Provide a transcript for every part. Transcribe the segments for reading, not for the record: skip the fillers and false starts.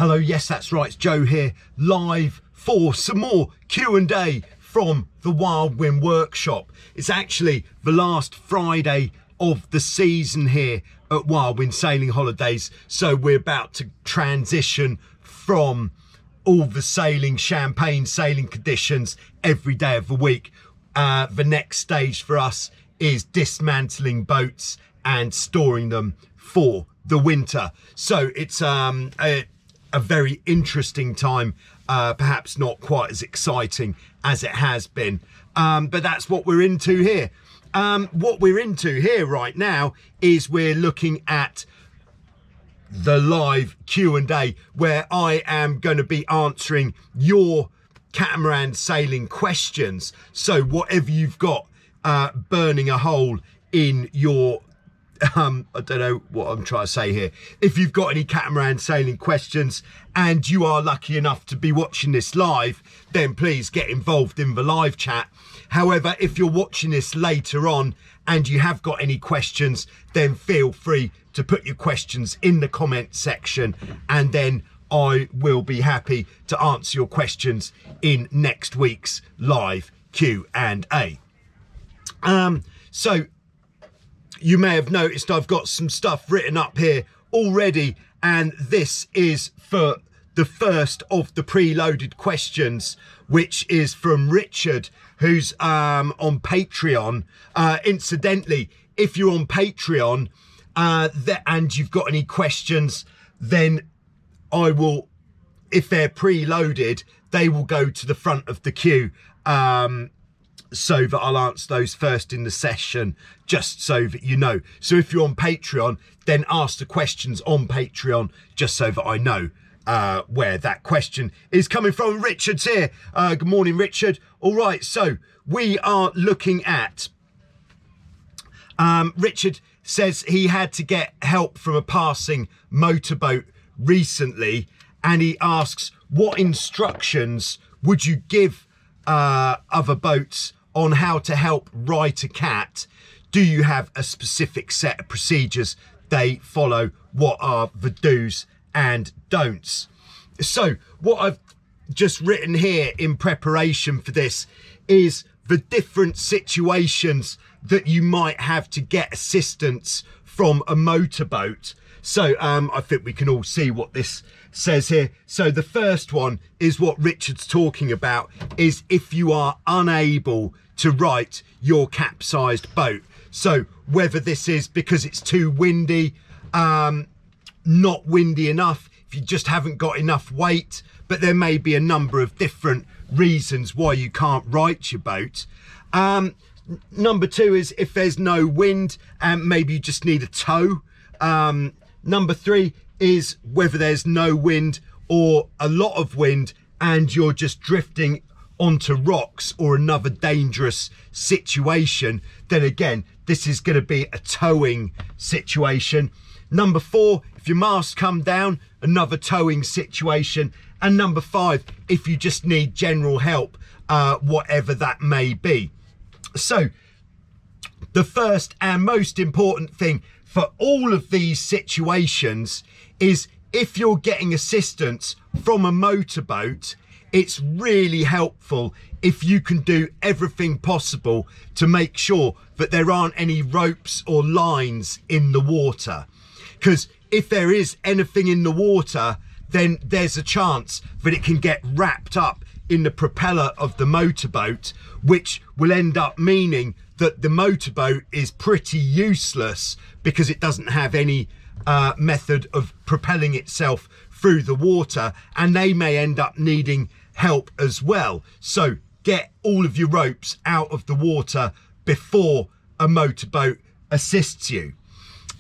Hello, yes, that's right, it's Joe here, live for some more Q&A from the Wildwind workshop. It's actually the last Friday of the season here at Wildwind Sailing Holidays, so we're about to transition from all the sailing, champagne sailing conditions every day of the week. The next stage for us is dismantling boats and storing them for the winter. So it's a very interesting time, perhaps not quite as exciting as it has been, but that's what we're into here. What we're into here right now is we're looking at the live Q&A, where I am going to be answering your catamaran sailing questions. So whatever you've got burning a hole in your I don't know what I'm trying to say here. If you've got any catamaran sailing questions and you are lucky enough to be watching this live, then please get involved in the live chat. However, if you're watching this later on and you have got any questions, then feel free to put your questions in the comment section, and then I will be happy to answer your questions in next week's live Q&A. So you may have noticed I've got some stuff written up here already, and this is for the first of the preloaded questions, which is from Richard, who's on Patreon. Incidentally, if you're on Patreon and you've got any questions, then I will, if they're preloaded, they will go to the front of the queue, so that I'll answer those first in the session, just so that you know. So if you're on Patreon, then ask the questions on Patreon, just so that I know where that question is coming from. Richard's here. Good morning, Richard. All right, so we are looking at... Richard says he had to get help from a passing motorboat recently, and he asks, what instructions would you give other boats on how to help right acat? Do you have a specific set of procedures they follow? What are the do's and don'ts? So what I've just written here in preparation for this is the different situations that you might have to get assistance from a motorboat. So I think we can all see what this says here. So the first one is what Richard's talking about, is if you are unable to right your capsized boat. So whether this is because it's too windy, not windy enough, if you just haven't got enough weight, but there may be a number of different reasons why you can't right your boat. Number two is if there's no wind and maybe you just need a tow. Number three is whether there's no wind or a lot of wind and you're just drifting onto rocks or another dangerous situation. Then again, this is going to be a towing situation. Number four, if your mast come down, another towing situation. And number five, if you just need general help, whatever that may be. So the first and most important thing for all of these situations is if you're getting assistance from a motorboat, it's really helpful if you can do everything possible to make sure that there aren't any ropes or lines in the water. Because if there is anything in the water, then there's a chance that it can get wrapped up in the propeller of the motorboat, which will end up meaning that the motorboat is pretty useless because it doesn't have any method of propelling itself through the water, and they may end up needing help as well. So get all of your ropes out of the water before a motorboat assists you.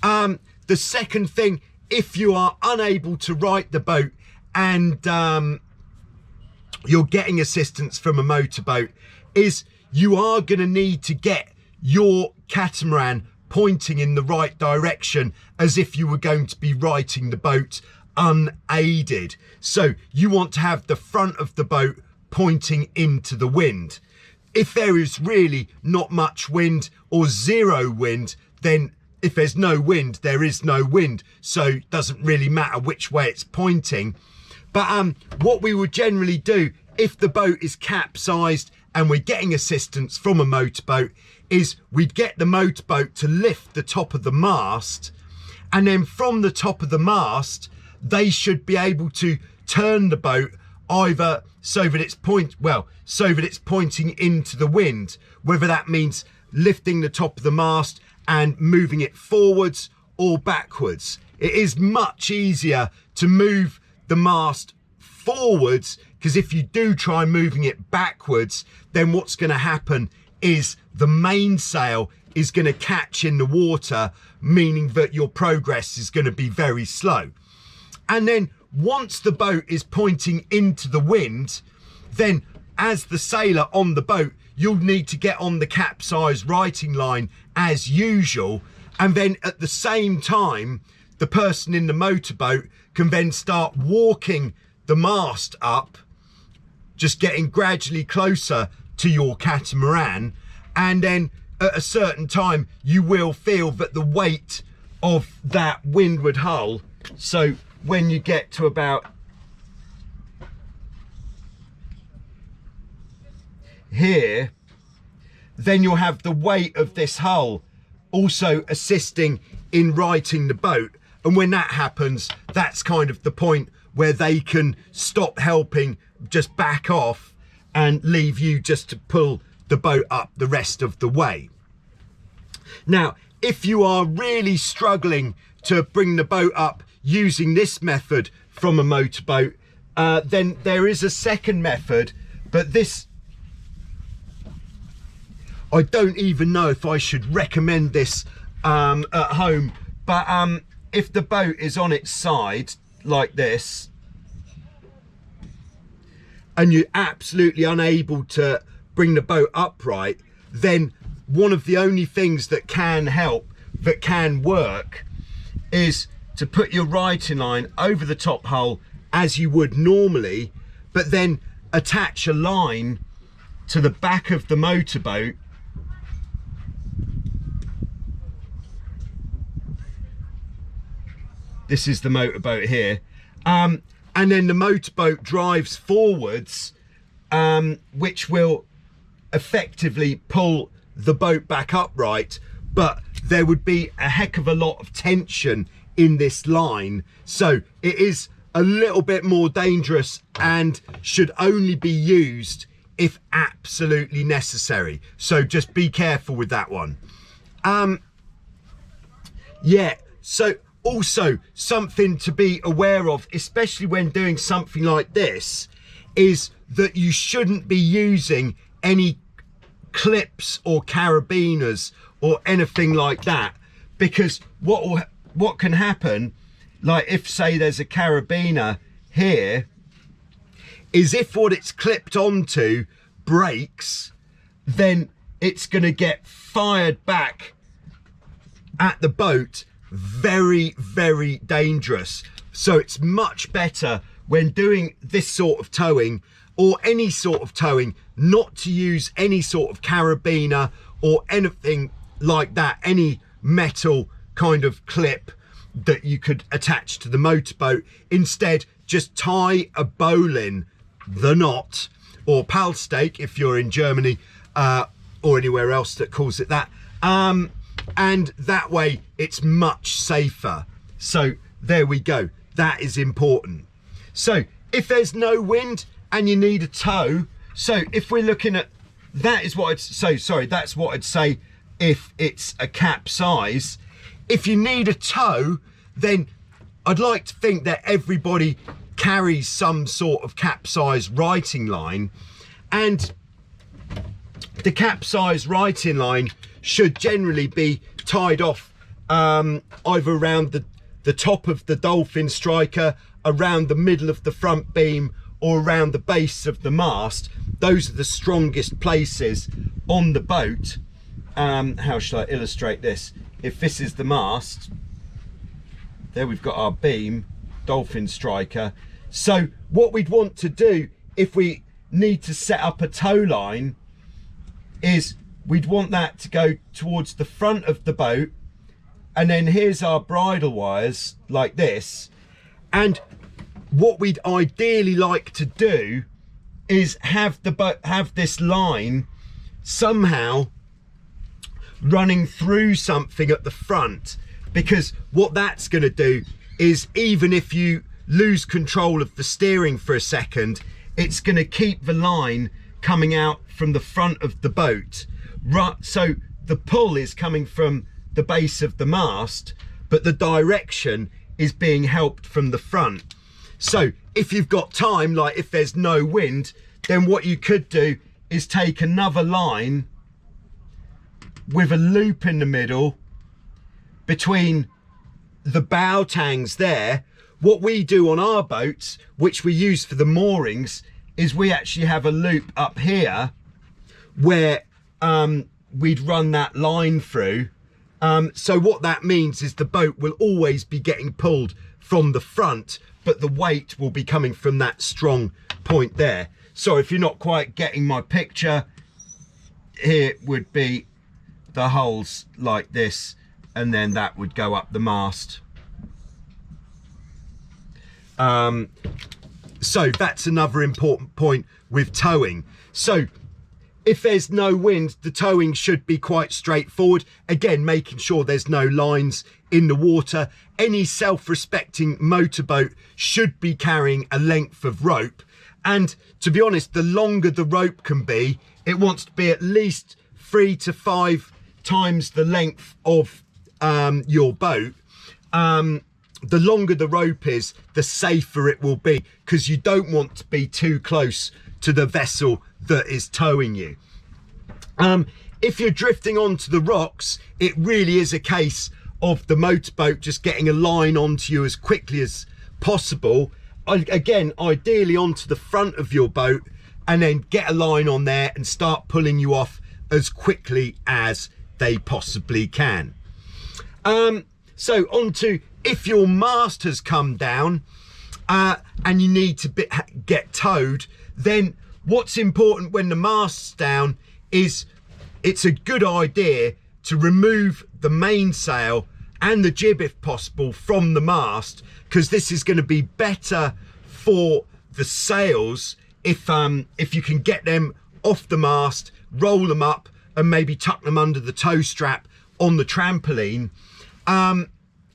The second thing, if you are unable to right the boat and you're getting assistance from a motorboat, is you are going to need to get your catamaran pointing in the right direction as if you were going to be righting the boat unaided. So you want to have the front of the boat pointing into the wind. If there is really not much wind or zero wind, then if there's no wind, there is no wind. So it doesn't really matter which way it's pointing. But what we would generally do if the boat is capsized and we're getting assistance from a motorboat is we'd get the motorboat to lift the top of the mast, and then from the top of the mast they should be able to turn the boat either so that it's pointing into the wind, whether that means lifting the top of the mast and moving it forwards or backwards. It is much easier to move the mast forwards, because if you do try moving it backwards, then what's going to happen is the mainsail is going to catch in the water, meaning that your progress is going to be very slow. And then once the boat is pointing into the wind, then as the sailor on the boat, you'll need to get on the capsize righting line as usual, and then at the same time the person in the motorboat can then start walking the mast up, just getting gradually closer to your catamaran, and then at a certain time you will feel that the weight of that windward hull, so when you get to about here, then you'll have the weight of this hull also assisting in righting the boat. And when that happens, that's kind of the point where they can stop helping, just back off and leave you just to pull the boat up the rest of the way. Now, if you are really struggling to bring the boat up using this method from a motorboat, then there is a second method, but this, I don't even know if I should recommend this at home, but if the boat is on its side like this and you're absolutely unable to bring the boat upright, then one of the only things that can help, that can work, is to put your righting line over the top hull as you would normally, but then attach a line to the back of the motorboat this is the motorboat here, and then the motorboat drives forwards, which will effectively pull the boat back upright, but there would be a heck of a lot of tension in this line, so it is a little bit more dangerous and should only be used if absolutely necessary. So just be careful with that one. Yeah, so also something to be aware of, especially when doing something like this, is that you shouldn't be using any clips or carabiners or anything like that, because what can happen, like if say there's a carabiner here, is if what it's clipped onto breaks, then it's going to get fired back at the boat. Very, very dangerous. So it's much better when doing this sort of towing, or any sort of towing, not to use any sort of carabiner or anything like that, any metal kind of clip that you could attach to the motorboat. Instead, just tie a bowline, the knot, or palstake if you're in Germany or anywhere else that calls it that, and that way it's much safer. So there we go, that is important. So if there's no wind and you need a tow, so if we're looking at, that is what that's what I'd say if it's a capsize. If you need a tow, then I'd like to think that everybody carries some sort of capsize righting line, and the capsize righting line should generally be tied off either around the top of the dolphin striker, around the middle of the front beam, or around the base of the mast. Those are the strongest places on the boat. How should I illustrate this? If this is the mast, there we've got our beam, dolphin striker. So what we'd want to do if we need to set up a tow line is we'd want that to go towards the front of the boat, and then here's our bridle wires like this, and what we'd ideally like to do is have this line somehow running through something at the front, because what that's going to do is, even if you lose control of the steering for a second, it's going to keep the line coming out from the front of the boat. Right, so the pull is coming from the base of the mast, but the direction is being helped from the front. So if you've got time, like if there's no wind, then what you could do is take another line with a loop in the middle between the bow tangs there. What we do on our boats, which we use for the moorings, is we actually have a loop up here where we'd run that line through. So what that means is the boat will always be getting pulled from the front, but the weight will be coming from that strong point there. So if you're not quite getting my picture, here would be the holes like this, and then that would go up the mast. So that's another important point with towing. So if there's no wind, the towing should be quite straightforward. Again, making sure there's no lines in the water. Any self-respecting motorboat should be carrying a length of rope. And to be honest, the longer the rope can be, it wants to be at least 3 to 5 times the length of your boat. The longer the rope is, the safer it will be, because you don't want to be too close to the vessel that is towing you. If you're drifting onto the rocks, it really is a case of the motorboat just getting a line onto you as quickly as possible. Again, ideally onto the front of your boat, and then get a line on there and start pulling you off as quickly as they possibly can. So on to, if your mast has come down and you need to get towed, then what's important when the mast's down is it's a good idea to remove the mainsail and the jib if possible from the mast, because this is going to be better for the sails if you can get them off the mast, roll them up and maybe tuck them under the tow strap on the trampoline.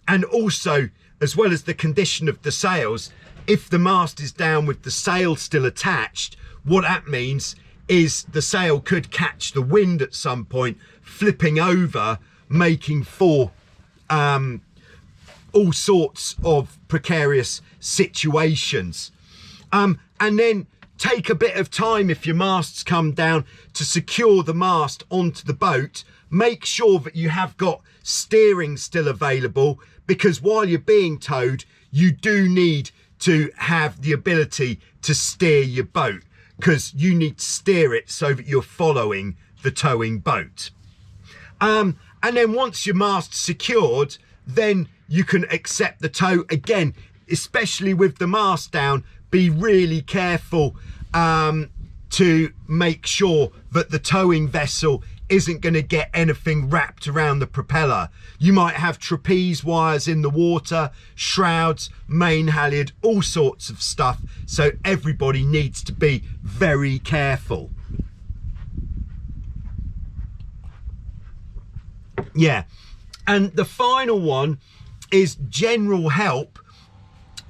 And also, as well as the condition of the sails, if the mast is down with the sail still attached, what that means is the sail could catch the wind at some point, flipping over, making for all sorts of precarious situations. And then take a bit of time, if your masts come down, to secure the mast onto the boat. Make sure that you have got steering still available, because while you're being towed, you do need to have the ability to steer your boat, because you need to steer it so that you're following the towing boat. And then once your mast's secured, then you can accept the tow. Again, especially with the mast down, be really careful to make sure that the towing vessel isn't going to get anything wrapped around the propeller. You might have trapeze wires in the water, shrouds, main halyard, all sorts of stuff. So everybody needs to be very careful. Yeah, and the final one is general help.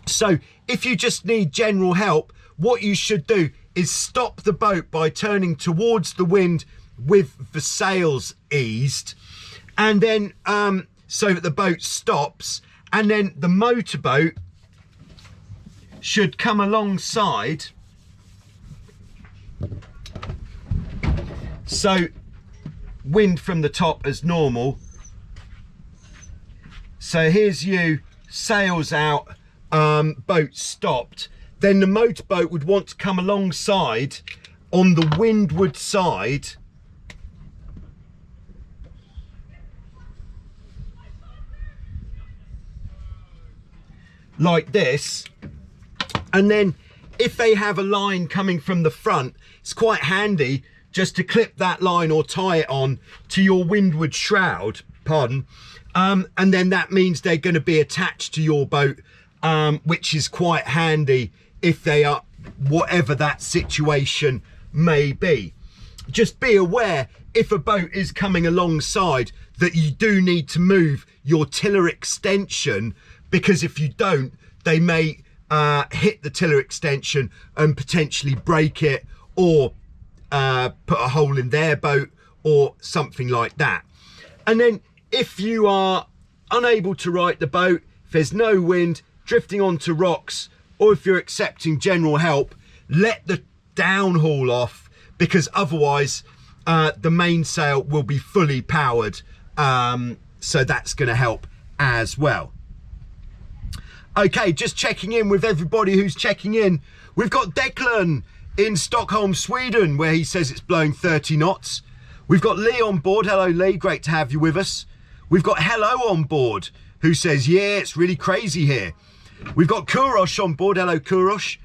So if you just need general help, what you should do is stop the boat by turning towards the wind with the sails eased, and then so that the boat stops, and then the motorboat should come alongside. So wind from the top as normal. So here's you, sails out, boat stopped. Then the motorboat would want to come alongside on the windward side, like this. And then if they have a line coming from the front, it's quite handy just to clip that line or tie it on to your windward shroud, and then that means they're going to be attached to your boat which is quite handy if they are, whatever that situation may be. Just be aware if a boat is coming alongside that you do need to move your tiller extension, because if you don't, they may hit the tiller extension and potentially break it, or put a hole in their boat or something like that. And then if you are unable to right the boat, if there's no wind, drifting onto rocks, or if you're accepting general help, let the downhaul off, because otherwise the mainsail will be fully powered. So that's going to help as well. Okay, just checking in with everybody who's checking in. We've got Declan in Stockholm, Sweden, where he says it's blowing 30 knots. We've got Lee on board. Hello, Lee. Great to have you with us. We've got Hello on board, who says, yeah, it's really crazy here. We've got Kurosh on board. Hello, Kurosh.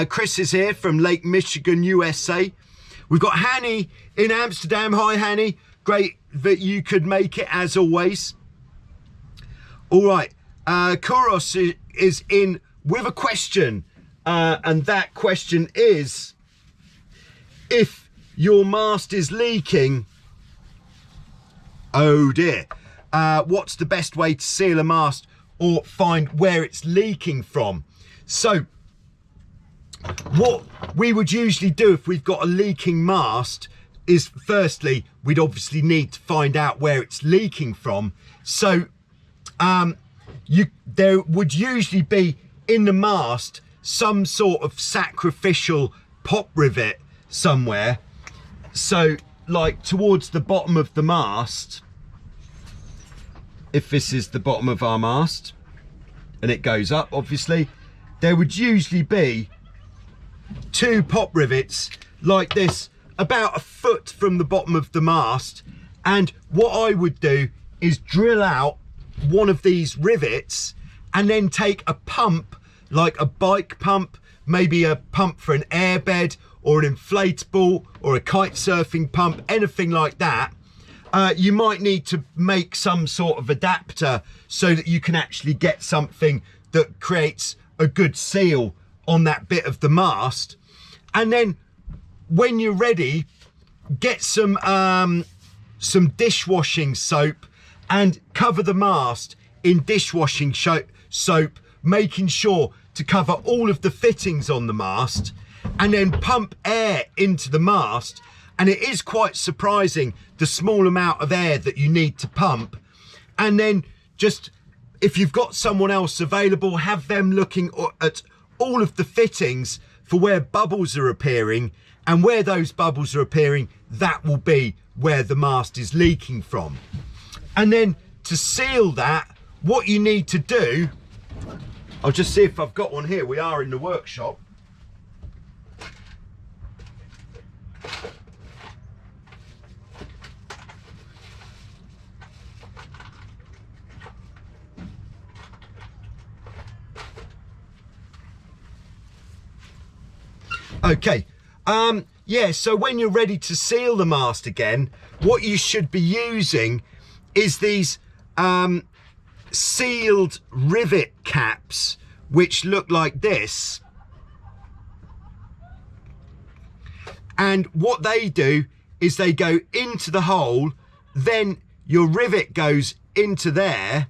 Chris is here from Lake Michigan, USA. We've got Hanny in Amsterdam. Hi, Hanny. Great that you could make it, as always. All right. Kuros is in with a question. And that question is, if your mast is leaking, oh dear, what's the best way to seal a mast or find where it's leaking from? So what we would usually do if we've got a leaking mast is, firstly, we'd obviously need to find out where it's leaking from. So there would usually be in the mast some sort of sacrificial pop rivet somewhere. So like towards the bottom of the mast, if this is the bottom of our mast and it goes up, obviously, there would usually be 2 pop rivets like this, about a foot from the bottom of the mast. And what I would do is drill out one of these rivets and then take a pump, like a bike pump, maybe a pump for an airbed or an inflatable or a kite surfing pump, anything like that. You might need to make some sort of adapter so that you can actually get something that creates a good seal on that bit of the mast. And then when you're ready, get some dishwashing soap and cover the mast in dishwashing soap, making sure to cover all of the fittings on the mast, and then pump air into the mast. And it is quite surprising the small amount of air that you need to pump. And then just, if you've got someone else available, have them looking at all of the fittings for where bubbles are appearing, and where those bubbles are appearing, that will be where the mast is leaking from. And then to seal that, what you need to do, I'll just see if I've got one here. We are in the workshop. Okay, yeah, so when you're ready to seal the mast again, what you should be using is these sealed rivet caps, which look like this. And what they do is they go into the hole, then your rivet goes into there.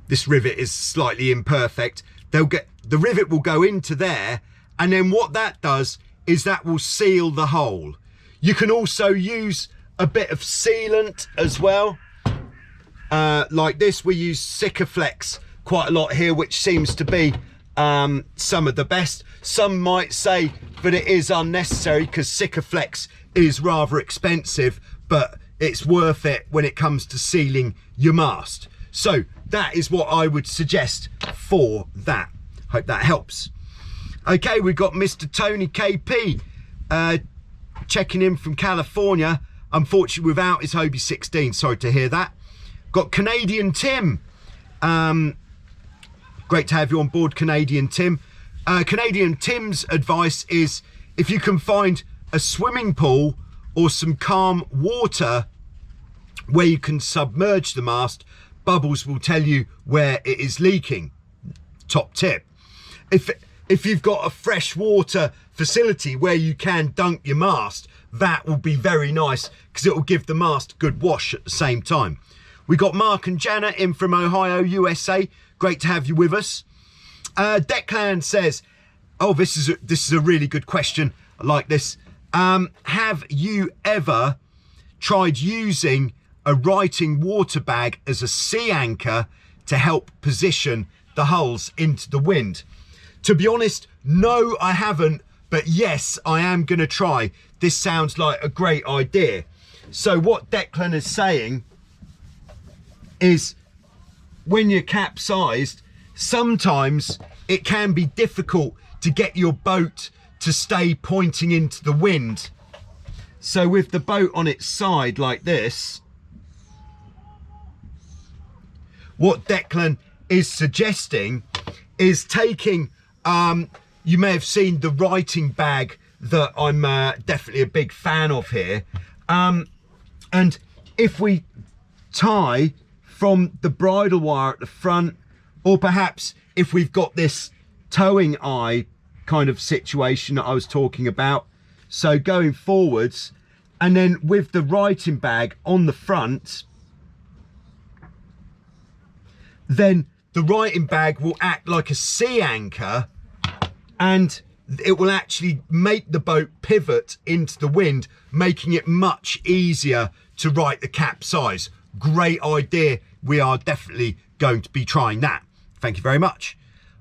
This rivet is slightly imperfect. The rivet will go into there, and then what that does is that will seal the hole. You can also use a bit of sealant as well. Like this, we use Sikaflex quite a lot here, which seems to be some of the best. Some might say that it is unnecessary because Sikaflex is rather expensive, but it's worth it when it comes to sealing your mast. So that is what I would suggest for that. Hope that helps. Okay, we've got Mr. Tony KP checking in from California. Unfortunately, without his Hobie 16. Sorry to hear that. Got Canadian Tim. Great to have you on board, Canadian Tim. Canadian Tim's advice is, if you can find a swimming pool or some calm water where you can submerge the mast, bubbles will tell you where it is leaking. Top tip. If you've got a freshwater facility where you can dunk your mast, that will be very nice because it will give the mast a good wash at the same time. We got Mark and Jana in from Ohio, USA. Great to have you with us. Declan says, oh, this is a really good question. I like this. Have you ever tried using a writing water bag as a sea anchor to help position the hulls into the wind? To be honest, no, I haven't, but yes, I am going to try. This sounds like a great idea. So what Declan is saying is when you're capsized, sometimes it can be difficult to get your boat to stay pointing into the wind. So with the boat on its side like this, what Declan is suggesting is taking, you may have seen the writing bag that I'm definitely a big fan of here. And if we tie from the bridle wire at the front, or perhaps if we've got this towing eye kind of situation that I was talking about, so going forwards, and then with the writing bag on the front, then the writing bag will act like a sea anchor and it will actually make the boat pivot into the wind, making it much easier to right the capsize. Great idea. We are definitely going to be trying that. Thank you very much.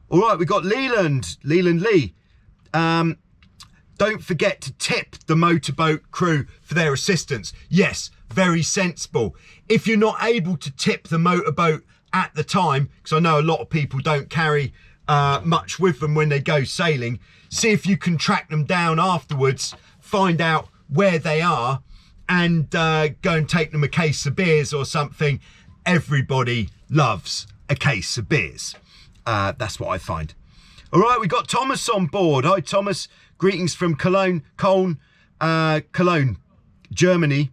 All right, we've got Leland Lee. Don't forget to tip the motorboat crew for their assistance. Yes, very sensible. If you're not able to tip the motorboat at the time, because I know a lot of people don't carry much with them when they go sailing, see if you can track them down afterwards, find out where they are, and go and take them a case of beers or something. Everybody loves a case of beers. That's what I find. All right, we got Thomas on board. Hi, Thomas. Greetings from Cologne, Germany.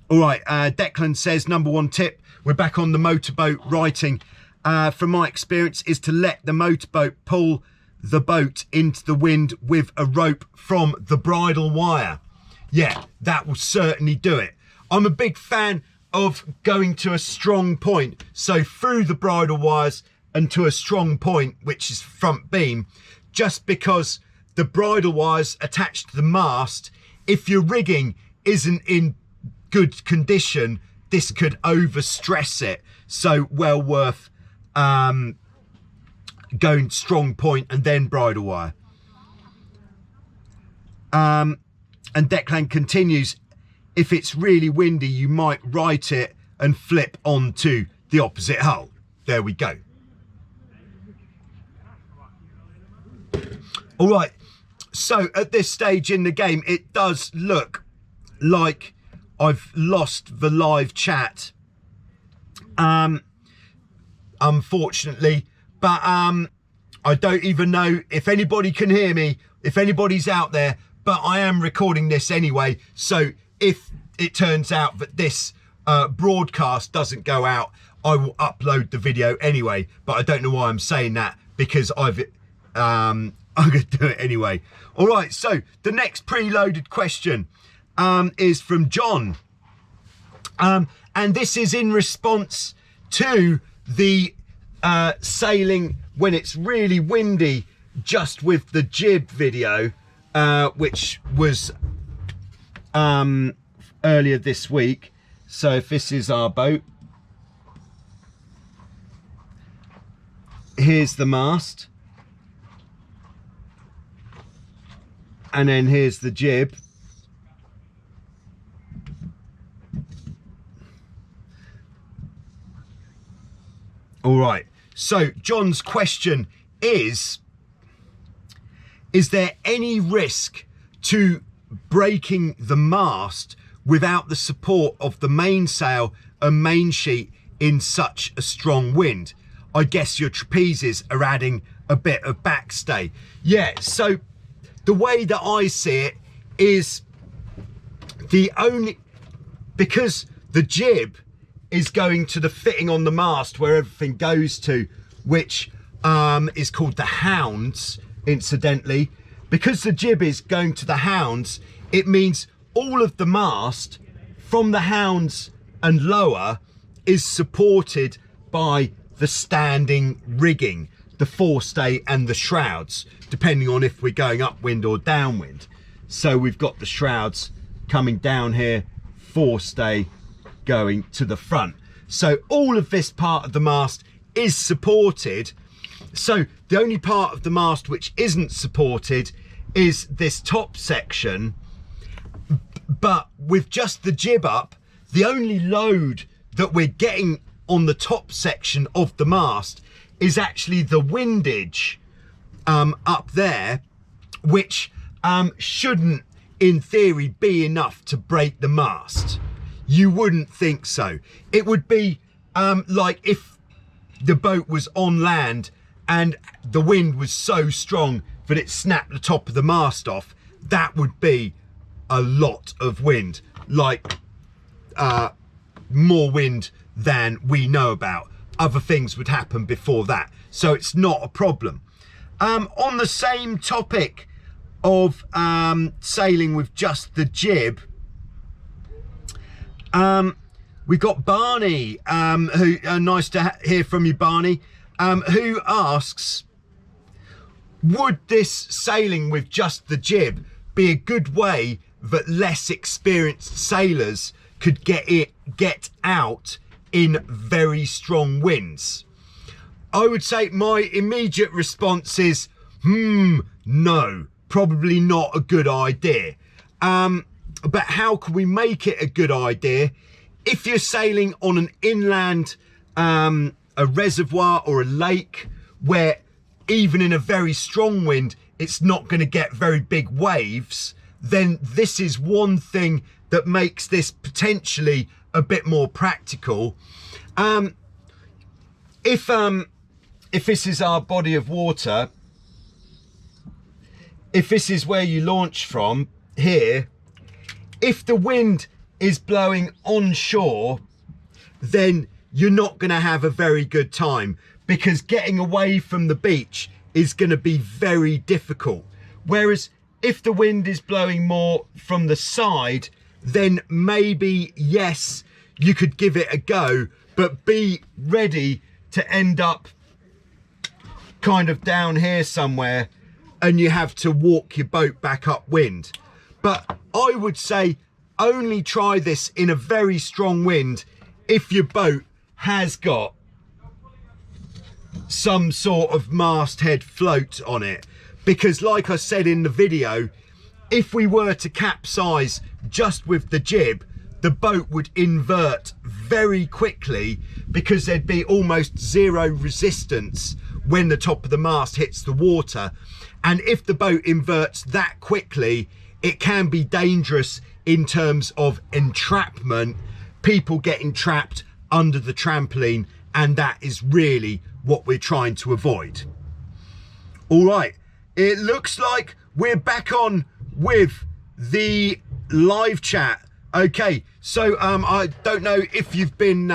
All right, Declan says, number one tip, we're back on the motorboat writing. From my experience, is to let the motorboat pull the boat into the wind with a rope from the bridle wire. Yeah, that will certainly do it. I'm a big fan of going to a strong point, so through the bridle wires and to a strong point, which is front beam, just because the bridle wires attached to the mast, if your rigging isn't in good condition, this could overstress it. So well worth going strong point and then bridle wire. And Declan continues, if it's really windy, you might right it and flip onto the opposite hull. There we go. All right, so at this stage in the game, it does look like I've lost the live chat, unfortunately, but I don't even know if anybody can hear me, if anybody's out there, but I am recording this anyway, so if it turns out that this broadcast doesn't go out, I will upload the video anyway, but I don't know why I'm saying that, because I'm going to do it anyway. All right, so the next preloaded question is from John. And this is in response to the sailing when it's really windy, just with the jib video, which was earlier this week. So if this is our boat, here's the mast, and then here's the jib. All right, so John's question is there any risk to breaking the mast without the support of the mainsail and main sheet in such a strong wind? I guess your trapezes are adding a bit of backstay. Yeah, so the way that I see it is the only because the jib is going to the fitting on the mast where everything goes to, which is called the hounds, incidentally. Because the jib is going to the hounds, it means all of the mast from the hounds and lower is supported by the standing rigging, the forestay and the shrouds, depending on if we're going upwind or downwind. So we've got the shrouds coming down here, forestay going to the front. So all of this part of the mast is supported. So the only part of the mast which isn't supported is this top section. But with just the jib up, the only load that we're getting on the top section of the mast is actually the windage up there, which shouldn't in theory be enough to break the mast. You wouldn't think so. It would be like if the boat was on land and the wind was so strong that it snapped the top of the mast off. That would be a lot of wind, like more wind than we know about. Other things would happen before that, so it's not a problem. On the same topic of sailing with just the jib, we got Barney, who nice to hear from you, Barney, who asks, would this sailing with just the jib be a good way that less experienced sailors could get out in very strong winds? I would say my immediate response is, no, probably not a good idea. But how can we make it a good idea? If you're sailing on an inland, a reservoir or a lake where even in a very strong wind, it's not going to get very big waves, then this is one thing that makes this potentially a bit more practical. If this is our body of water, if this is where you launch from here, if the wind is blowing onshore, then you're not going to have a very good time, because getting away from the beach is going to be very difficult. Whereas if the wind is blowing more from the side, then maybe, yes, you could give it a go, but be ready to end up kind of down here somewhere and you have to walk your boat back upwind. But I would say only try this in a very strong wind if your boat has got some sort of masthead float on it, because like I said in the video, if we were to capsize just with the jib, the boat would invert very quickly because there'd be almost zero resistance when the top of the mast hits the water. And if the boat inverts that quickly, it can be dangerous in terms of entrapment, people getting trapped under the trampoline, and that is really what we're trying to avoid. All right, it looks like we're back on with the live chat. Okay, so I don't know if you've been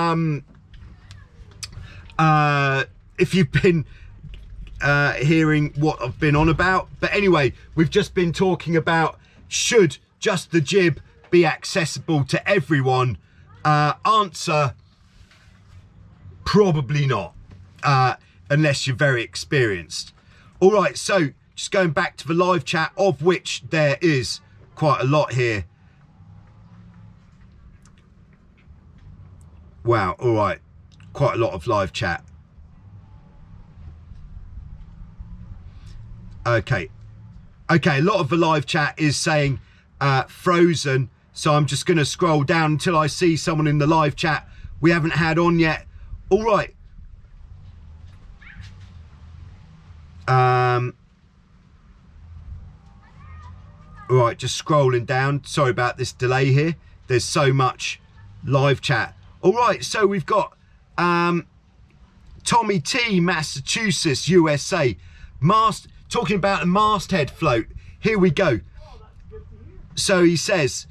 hearing what I've been on about, but anyway, we've just been talking about, should just the jib be accessible to everyone? Answer, probably not, unless you're very experienced. All right, so just going back to the live chat, of which there is quite a lot here. Wow, all right, quite a lot of live chat. Okay, a lot of the live chat is saying frozen, so I'm just going to scroll down until I see someone in the live chat we haven't had on yet. All right. All right, just scrolling down. Sorry about this delay here. There's so much live chat. All right, so we've got Tommy T, Massachusetts, USA. Talking about a masthead float. Here we go. So he says,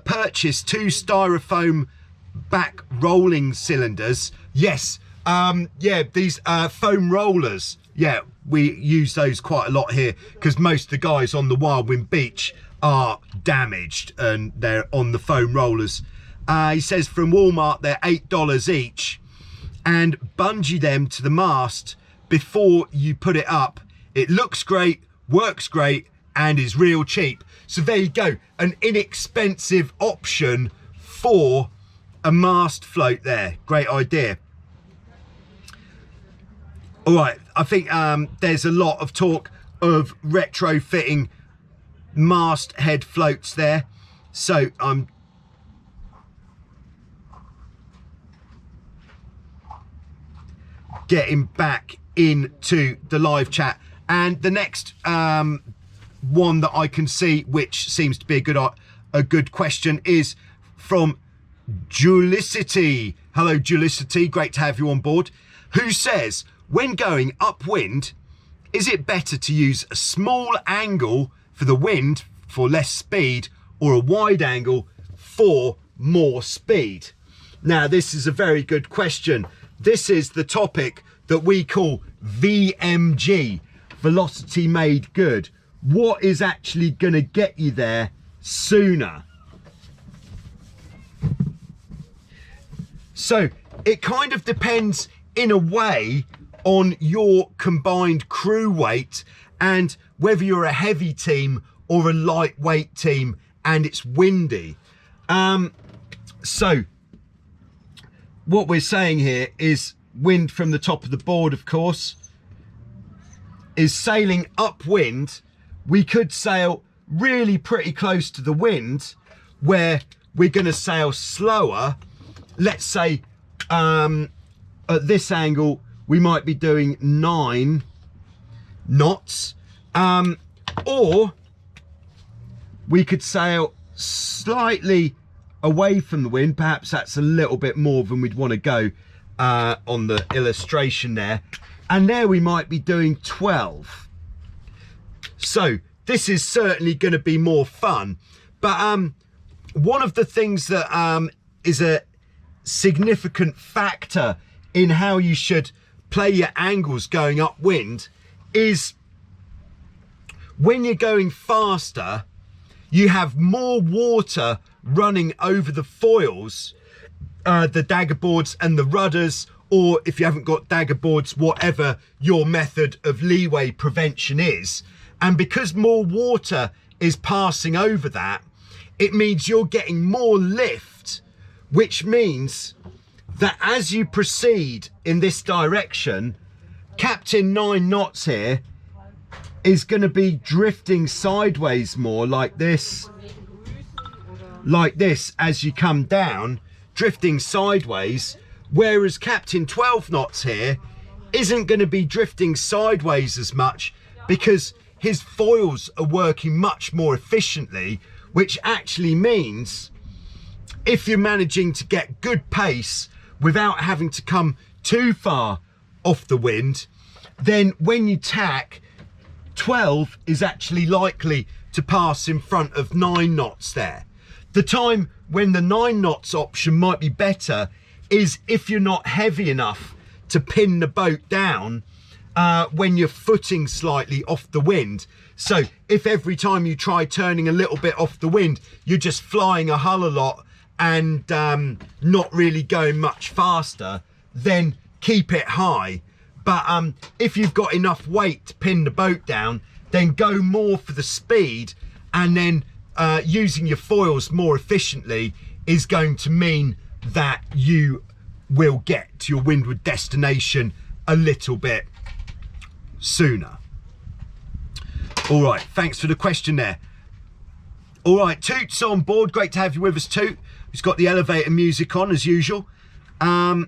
purchased 2 styrofoam back rolling cylinders. Yes, yeah, these foam rollers. Yeah, we use those quite a lot here because most of the guys on the Wildwind beach are damaged and they're on the foam rollers. He says from Walmart they're $8 each, and bungee them to the mast before you put it up. It looks great, works great, and is real cheap. So there you go, an inexpensive option for a mast float there. Great idea. All right, I think there's a lot of talk of retrofitting mast head floats there. So I'm getting back into the live chat, and the next one that I can see, which seems to be a good question, is from Julicity. Hello Julicity, great to have you on board. Who says, when going upwind, is it better to use a small angle for the wind for less speed, or a wide angle for more speed? Now this is a very good question. This is the topic that we call VMG, velocity made good. What is actually going to get you there sooner? So it kind of depends in a way on your combined crew weight and whether you're a heavy team or a lightweight team and it's windy. So what we're saying here is wind from the top of the board, of course, is sailing upwind. We could sail really pretty close to the wind where we're going to sail slower. Let's say at this angle we might be doing 9 knots, or we could sail slightly away from the wind. Perhaps that's a little bit more than we'd want to go on the illustration there, and there we might be doing 12. So this is certainly going to be more fun, but one of the things that is a significant factor in how you should play your angles going upwind is when you're going faster, you have more water running over the foils, the dagger boards and the rudders, or if you haven't got dagger boards, whatever your method of leeway prevention is. And because more water is passing over that, it means you're getting more lift, which means that as you proceed in this direction, Captain 9 knots here is going to be drifting sideways more like this as you come down, drifting sideways, whereas Captain 12 knots here isn't going to be drifting sideways as much because his foils are working much more efficiently, which actually means if you're managing to get good pace without having to come too far off the wind, then when you tack, 12 is actually likely to pass in front of 9 knots there. The time when the 9 knots option might be better is if you're not heavy enough to pin the boat down when you're footing slightly off the wind. So if every time you try turning a little bit off the wind, you're just flying a hull a lot and not really going much faster, then keep it high. But if you've got enough weight to pin the boat down, then go more for the speed, and then using your foils more efficiently is going to mean that you will get to your windward destination a little bit sooner. All right, thanks for the question there. All right, Toot's on board. Great to have you with us, Toot. He's got the elevator music on as usual. All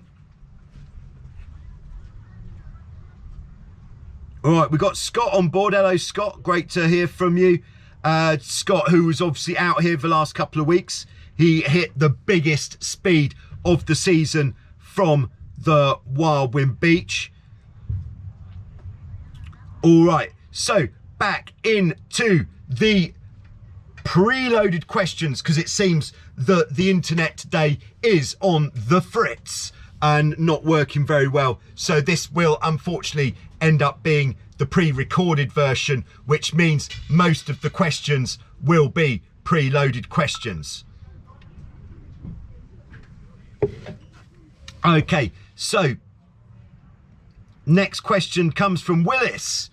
right, we've got Scott on board. Hello, Scott. Great to hear from you. Scott, who was obviously out here for the last couple of weeks. He hit the biggest speed of the season from the Wildwind beach. All right, so back into the preloaded questions, because it seems that the internet today is on the fritz and not working very well. So this will unfortunately end up being the pre-recorded version, which means most of the questions will be preloaded questions. Okay, so next question comes from Willis,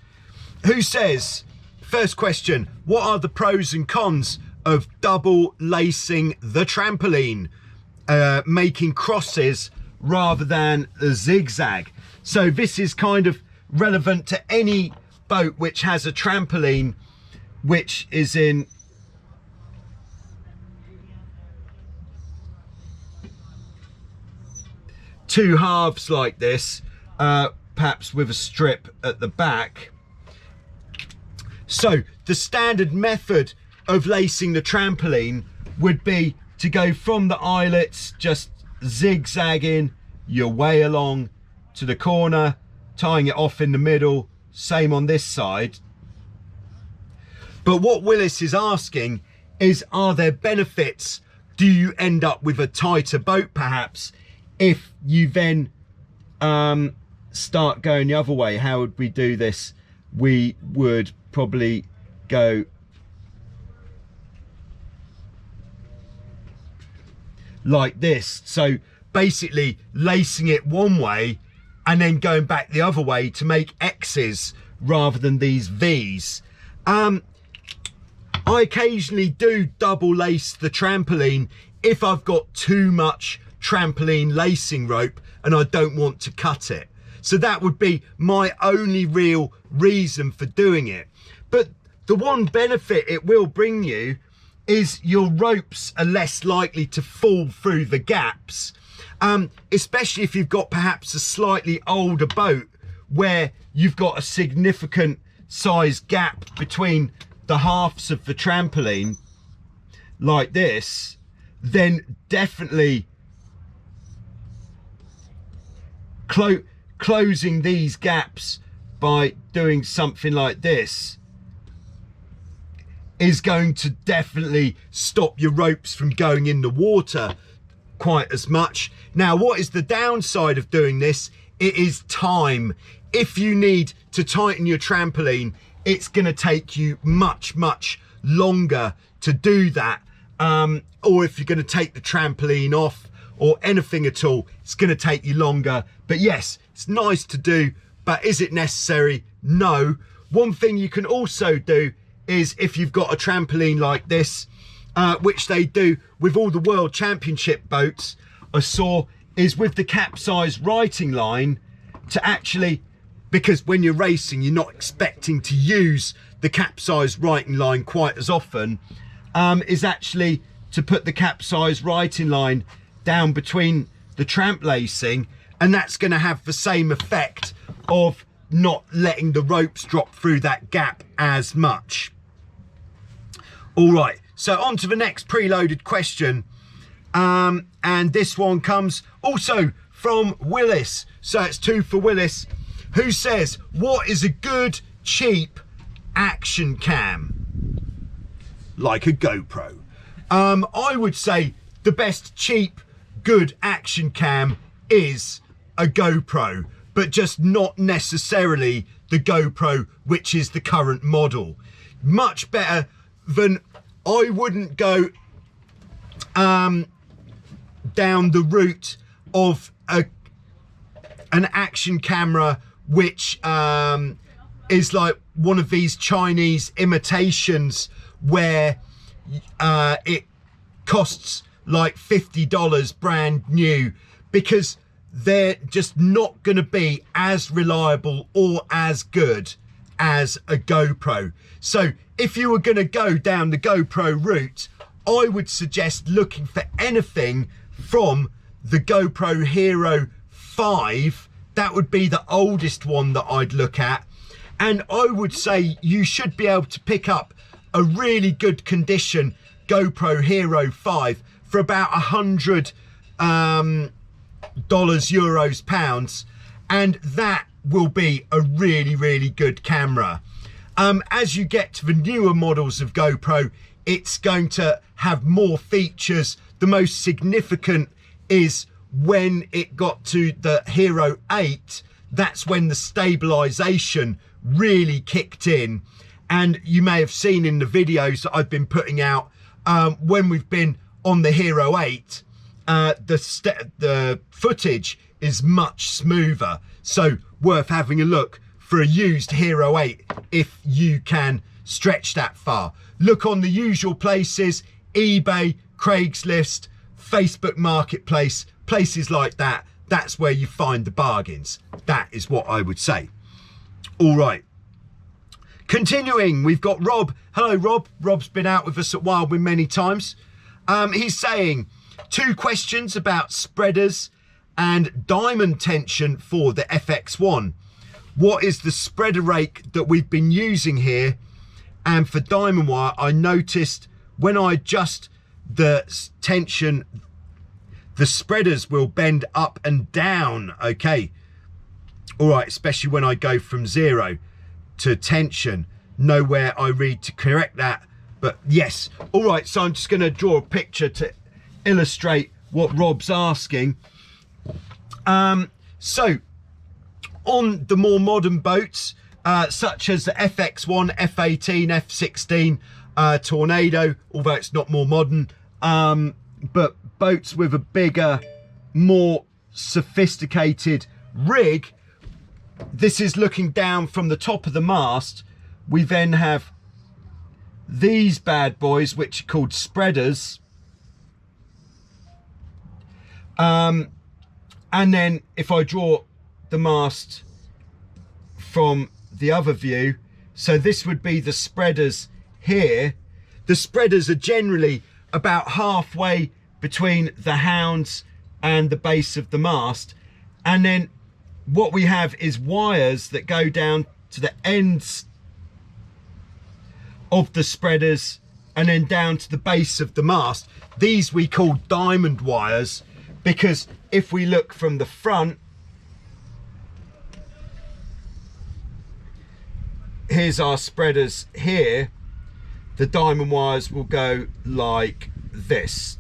who says, first question, what are the pros and cons of double lacing the trampoline, making crosses rather than a zigzag? So this is kind of relevant to any boat which has a trampoline which is in two halves like this, perhaps with a strip at the back. So the standard method of lacing the trampoline would be to go from the eyelets, just zigzagging your way along to the corner, tying it off in the middle, same on this side. But what Willis is asking is, are there benefits? Do you end up with a tighter boat perhaps if you then start going the other way? How would we do this? We would probably go like this. So basically lacing it one way and then going back the other way to make X's rather than these V's. I occasionally do double lace the trampoline if I've got too much trampoline lacing rope and I don't want to cut it. So that would be my only real reason for doing it. But the one benefit it will bring you is your ropes are less likely to fall through the gaps, especially if you've got perhaps a slightly older boat where you've got a significant size gap between the halves of the trampoline like this. Then definitely closing these gaps by doing something like this is going to definitely stop your ropes from going in the water quite as much. Now, what is the downside of doing this? It is time. If you need to tighten your trampoline, it's going to take you much longer to do that. Or if you're going to take the trampoline off or anything at all, it's going to take you longer. But yes, it's nice to do, but is it necessary? No. One thing you can also do is, if you've got a trampoline like this, which they do with all the World Championship boats I saw, is with the capsize righting line to actually, because when you're racing, you're not expecting to use the capsize righting line quite as often, is actually to put the capsize righting line down between the tramp lacing, and that's going to have the same effect of not letting the ropes drop through that gap as much. All right, so on to the next preloaded question, and this one comes also from Willis. So it's two for Willis, who says, what is a good cheap action cam like a GoPro? I would say the best cheap good action cam is a GoPro, but just not necessarily the GoPro which is the current model. Much better than, I wouldn't go down the route of an action camera which is like one of these Chinese imitations where it costs like $50 brand new, because they're just not going to be as reliable or as good as a GoPro. So if you were going to go down the GoPro route, I would suggest looking for anything from the GoPro Hero 5. That would be the oldest one that I'd look at. And I would say you should be able to pick up a really good condition GoPro Hero 5 for about $100 euros, pounds, and that will be a really good camera. As you get to the newer models of GoPro, it's going to have more features. The most significant is when it got to the Hero 8, that's when the stabilization really kicked in. And you may have seen in the videos that I've been putting out, when we've been on the Hero 8, the footage is much smoother. So worth having a look for a used Hero 8 if you can stretch that far. Look on the usual places: eBay, Craigslist, Facebook Marketplace, places like that. That's where you find the bargains. That is what I would say. All right. Continuing, we've got Rob. Hello, Rob. Rob's been out with us at Wildwind many times. He's saying 2 questions about spreaders and diamond tension for the FX1. What is the spreader rake that we've been using here? And for diamond wire, I noticed when I adjust the tension, the spreaders will bend up and down. Okay. All right, especially when I go from 0 to tension. Nowhere I read to correct that, but yes. All right, so I'm just going to draw a picture to illustrate what Rob's asking. So on the more modern boats, such as the FX1, F18, F16, Tornado, although it's not more modern, but boats with a bigger, more sophisticated rig, this is looking down from the top of the mast. We then have these bad boys, which are called spreaders. And then if I draw the mast from the other view, so this would be the spreaders here. The spreaders are generally about halfway between the hounds and the base of the mast. And then what we have is wires that go down to the ends of the spreaders and then down to the base of the mast. These we call diamond wires, because if we look from the front, here's our spreaders here, the diamond wires will go like this.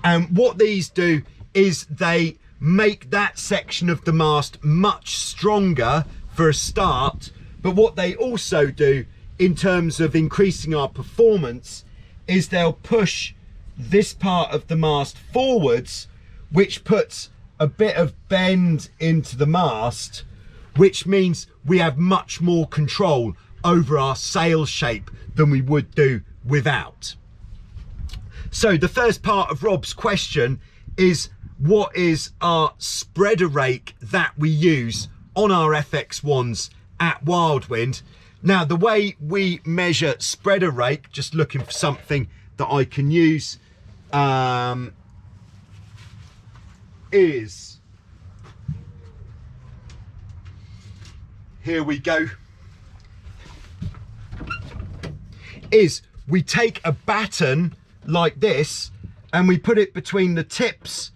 And what these do is they make that section of the mast much stronger for a start, but what they also do in terms of increasing our performance is they'll push this part of the mast forwards, which puts a bit of bend into the mast, which means we have much more control over our sail shape than we would do without. So the first part of Rob's question is, what is our spreader rake that we use on our FX1s at Wildwind? Now, the way we measure spreader rake, just looking for something that I can use, is, here we go, is we take a batten like this and we put it between the tips,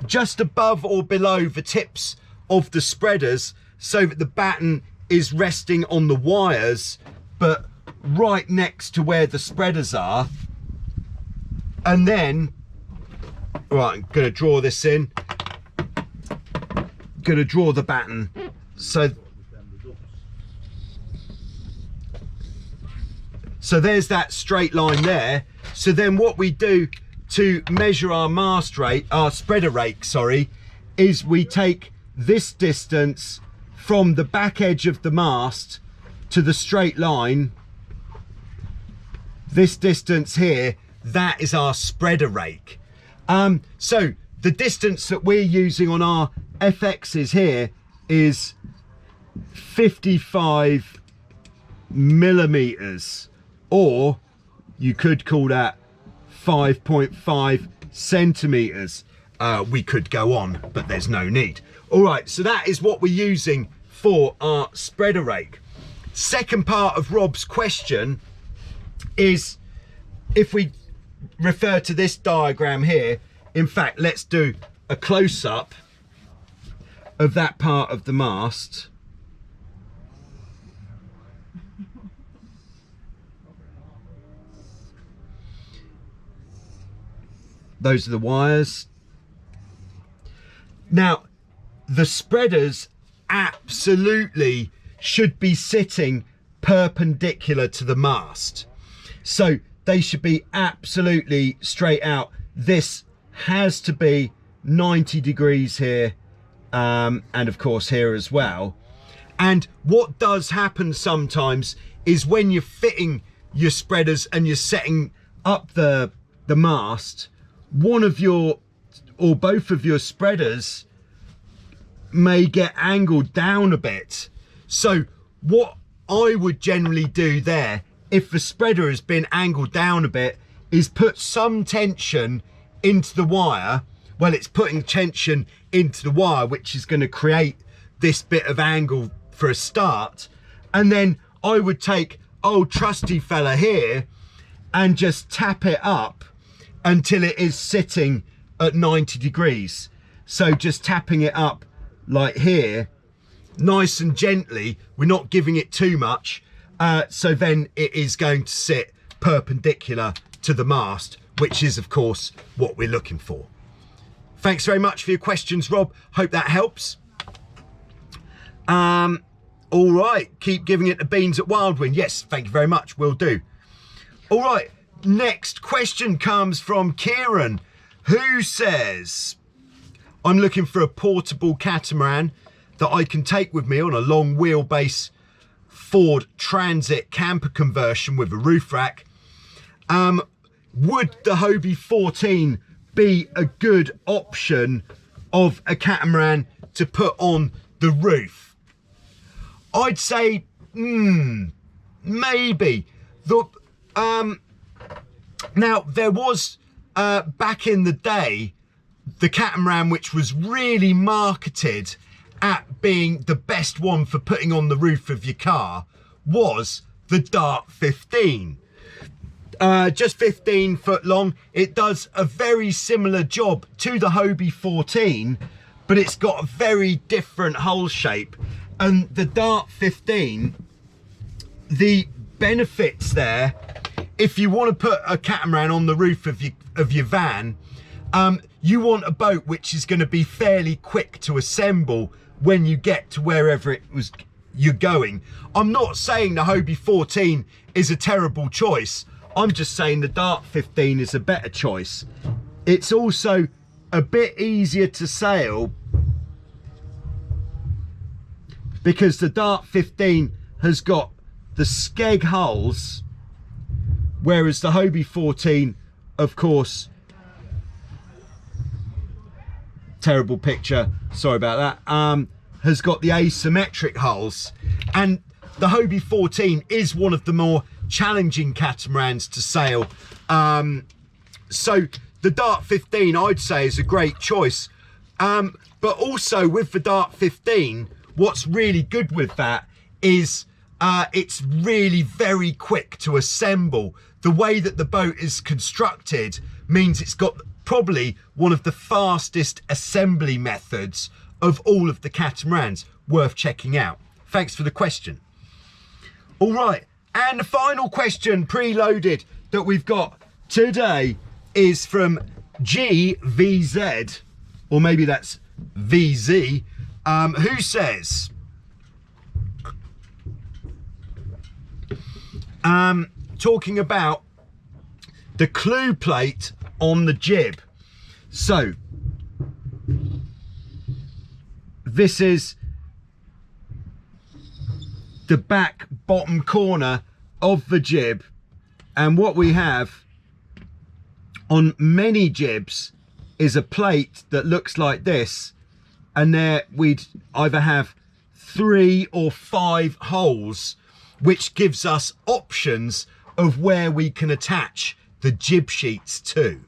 just above or below the tips of the spreaders, so that the batten is resting on the wires but right next to where the spreaders are. And then, right, I'm gonna draw this in, gonna draw the batten. So there's that straight line there. So then what we do to measure our mast rate, our spreader rake, sorry, is we take this distance from the back edge of the mast to the straight line. This distance here, that is our spreader rake. So the distance that we're using on our FXs here is 55 millimeters, or you could call that 5.5 centimeters. We could go on, but there's no need. All right, so that is what we're using for our spreader rake. Second part of Rob's question is, if we refer to this diagram here, in fact, let's do a close-up of that part of the mast. those are the wires. Now, the spreaders absolutely should be sitting perpendicular to the mast. So they should be absolutely straight out. This has to be 90 degrees here, and of course here as well. And what does happen sometimes is when you're fitting your spreaders and you're setting up the mast, one of your or both of your spreaders may get angled down a bit. So what I would generally do there, if the spreader has been angled down a bit, is put some tension into the wire. Well, it's putting tension into the wire, which is going to create this bit of angle for a start. And then I would take old trusty fella here and just tap it up until it is sitting at 90 degrees. So just tapping it up like here, nice and gently. We're not giving it too much. So then it is going to sit perpendicular to the mast, which is of course what we're looking for. Thanks very much for your questions, Rob. Hope that helps. All right, keep giving it the beans at Wildwind. Yes, thank you very much, will do. All right, next question comes from Kieran, who says, I'm looking for a portable catamaran that I can take with me on a long wheelbase Ford Transit camper conversion with a roof rack. Would the Hobie 14 be a good option of a catamaran to put on the roof? I'd say, maybe. Now, there was, back in the day, the catamaran which was really marketed at being the best one for putting on the roof of your car was the Dart 15. Just 15 foot long. It does a very similar job to the Hobie 14, but it's got a very different hull shape. And the Dart 15, the benefits there, if you want to put a catamaran on the roof of your van, you want a boat which is going to be fairly quick to assemble when you get to wherever you're going. I'm not saying the Hobie 14 is a terrible choice. I'm just saying the Dart 15 is a better choice. It's also a bit easier to sail because the Dart 15 has got the skeg hulls, whereas the Hobie 14, of course, terrible picture, sorry about that, has got the asymmetric hulls. And the Hobie 14 is one of the more challenging catamarans to sail. So the Dart 15, I'd say, is a great choice. But also with the Dart 15, what's really good with that is it's really very quick to assemble. The way that the boat is constructed means it's got probably one of the fastest assembly methods of all of the catamarans. Worth checking out. Thanks for the question. All right, and the final question preloaded that we've got today is from GVZ, or maybe that's VZ, who says, talking about the clue plate on the jib. So this is the back bottom corner of the jib, and what we have on many jibs is a plate that looks like this, and there we'd either have 3 or 5 holes, which gives us options of where we can attach the jib sheets to.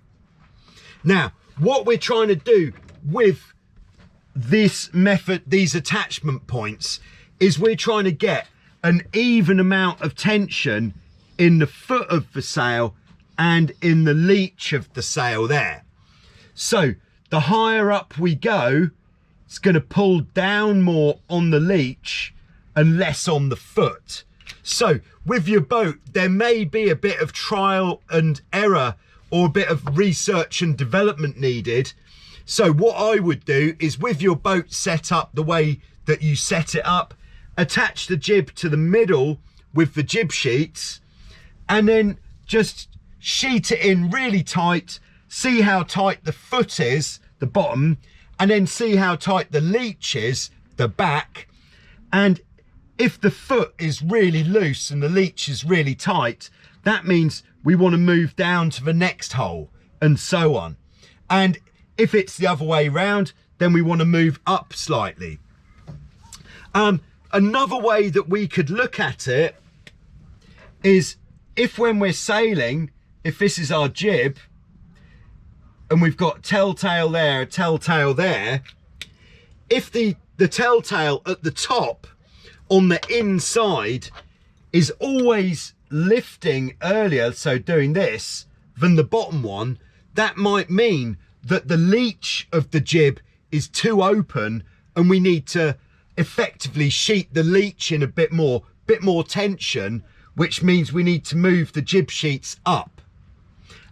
Now, what we're trying to do with this method, these attachment points, is we're trying to get an even amount of tension in the foot of the sail and in the leech of the sail there. So the higher up we go, it's going to pull down more on the leech and less on the foot. So with your boat, there may be a bit of trial and error or a bit of research and development needed. So what I would do is, with your boat set up the way that you set it up, attach the jib to the middle with the jib sheets, and then just sheet it in really tight, see how tight the foot is, the bottom, and then see how tight the leech is, the back. And if the foot is really loose and the leech is really tight, that means we want to move down to the next hole, and so on. And if it's the other way round, then we want to move up slightly. Another way that we could look at it is, if when we're sailing, if this is our jib and we've got telltale there, telltale there, if the telltale at the top on the inside is always lifting earlier, so doing this, than the bottom one, that might mean that the leech of the jib is too open and we need to effectively sheet the leech in a bit more tension, which means we need to move the jib sheets up.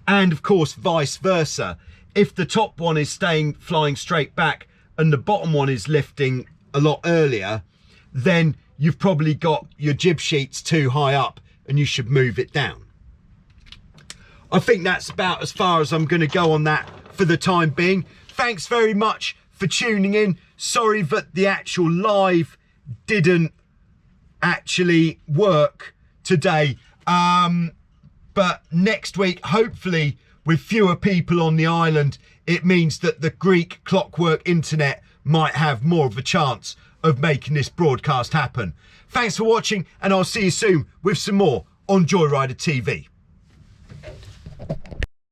And of course, vice versa. If the top one is flying straight back and the bottom one is lifting a lot earlier, then you've probably got your jib sheets too high up and you should move it down. I think that's about as far as I'm going to go on that for the time being. Thanks very much for tuning in. Sorry that the actual live didn't actually work today. But next week, hopefully with fewer people on the island, it means that the Greek clockwork internet might have more of a chance of making this broadcast happen. Thanks for watching, and I'll see you soon with some more on Joyrider TV.